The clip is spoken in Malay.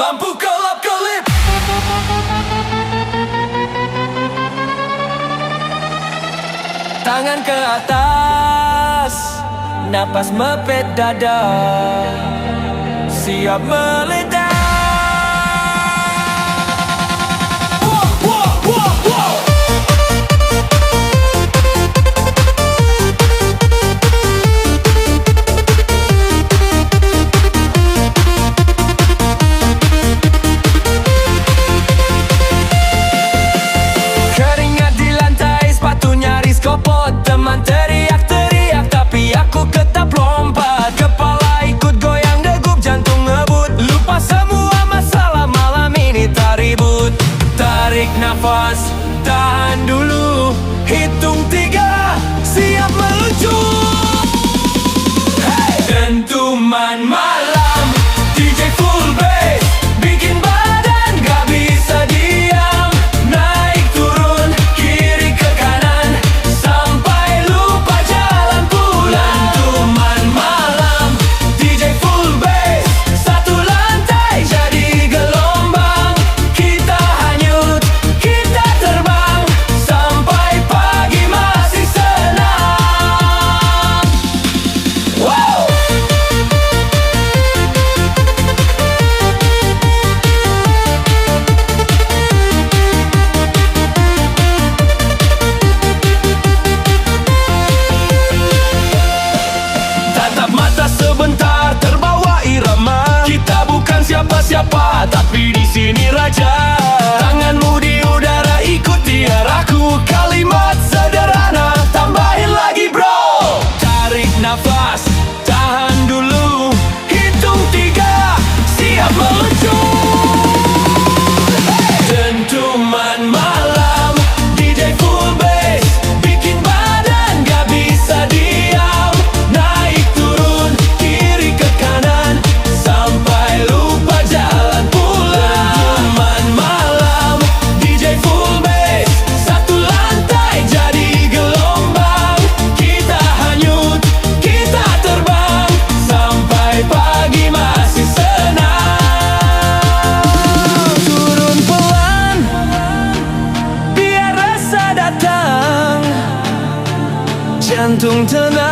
lampu kelap-kelip. Tangan ke atas, napas mepet dada, siap meledak. Teman teriak-teriak tapi aku tetap lompat. Kepala ikut goyang, degup jantung ngebut. Lupa semua masalah, malam ini tak ribut. Tarik nafas, tahan dulu. Hitung 3, siap meluncur. Hey! Dentuman malam, DJ full bass, bikin badan gak bisa diam. Naik turun, kiri ke kanan, sampai lupa jalan pulang. Dentuman malam, DJ full bass, satu lantai jadi gelombang. Kita hanyut, kita terbang, sampai pagi masih senang. Wow! Tatap mata sebentar, terbawa irama. Kita bukan siapa-siapa, tapi di sini raja. Tanganmu di udara, ikuti arahku. Kalimat sederhana, tambahin lagi bro. Tarik nafas, tahan dulu. Hitung 3, siap meluncur. Dentuman malam, DJ full bass, bikin badan gak bisa diam. Naik turun, kiri ke kanan, sampai lupa jalan pulang. Dentuman malam, DJ full bass, satu lantai jadi gelombang. Kita hanyut, kita terbang, sampai pagi masih senang. Turun pelan, biar rasa datang. Jantung tenang,